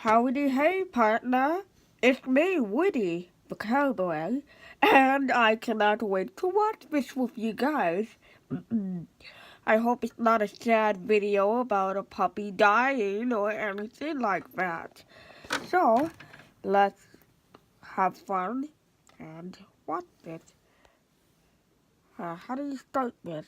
Howdy, hey, partner. It's me, Woody, the cowboy, and I cannot wait to watch this with you guys. I hope it's not a sad video about a puppy dying or anything like that. So, let's have fun and watch this. How do you start this?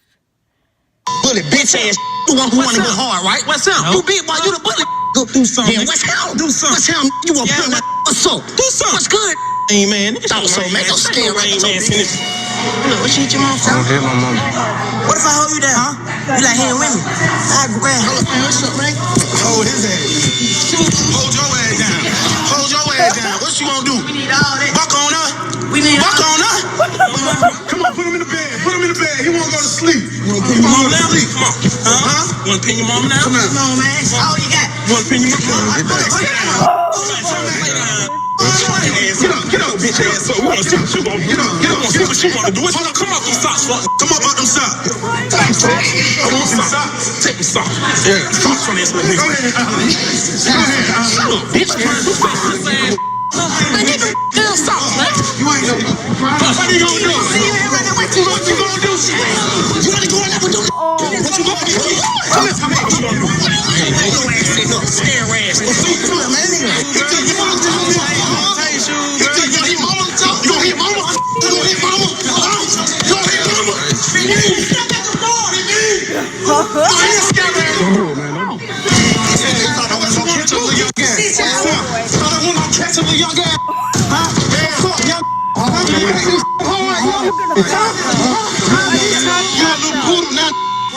Bully bitch ass, the one who wanna go hard, right? What's up? You big boy, you the bully. Go do something. Yeah, what's hell? Do something. What's hell? You a Yeah, pimp? What's up? Do something. What's good? Hey man, Thought so, man. Don't scare me. Look, what you hit your mom for? I don't hit my mama. What if I hold you down, huh? You like hitting women? I grab. Hold up, man. What's up, man? Hold his ass. Hold your ass down. Hold your ass down. What you gonna do? We need all that. Buck on her. We need Buck all on her. Come on, put him in the bed. Put him in the bed. He wanna go to sleep. You wanna pin your your mama mama now? sleep? Come on. Huh? You wanna pin your mama now? Come on. Come on, man. That's all you got. You wanna pin your mama? Get back. Get up, bitch ass. So we wanna see what you gonna do. Get up. See what you wanna do. Come up, them socks, fuck. Come on, them socks. I want socks. Take the socks. Yeah. Socks from this little Go nigga. ahead, Ali. Go ahead, Ali. Bitch, man, get the damn socks, man. You ain't no. What you gonna do? What you gonna do? You wanna go in there with them? What you gonna do? Come here. What you gonna do? Hey, your ass sitting up, scare ass. Come on, man. Get your mama to me. Get your mama to talk. You gonna hit mama? You gonna hit mama? You gonna hit mama? Step back the floor. Go ahead, scare ass. Thought I was gonna catch a little young ass. Thought I was gonna catch a little young ass. Huh? What's up, young?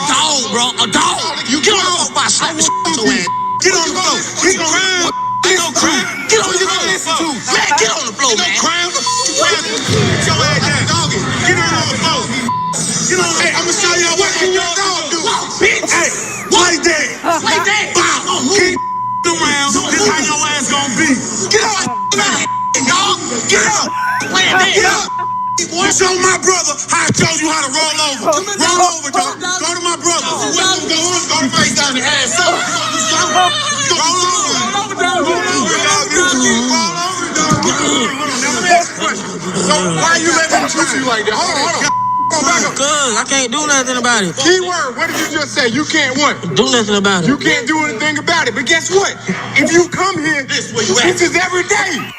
Dog, bro, a dog. You get on the floor, I slap the shit your ass. Get on the floor. Get on the floor. Get on the floor. Get on the floor. Man, get on the floor, man. Get your ass down, doggy. Get on the floor. Get on. Hey, I'm gonna show y'all what can your dog do. Bitch. Hey, like that. Like that. Bow. Keep around. This how your ass gonna be. Get on, dog. Get up. Get up. Show my brother how I told you how to roll over. Roll over, dog. Go to my brother. Go to face down the ass up. Roll over, dog. Roll over, dog. Now let me ask you a question. So why you letting him treat you like that? Hold on. Cuz, I can't do nothing about it. Keyword, what did you just say? You can't what? Do nothing about it. You can't do anything about it. But guess what? If you come here, this is every day.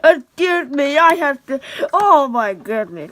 Excuse me, I have to. Oh my goodness.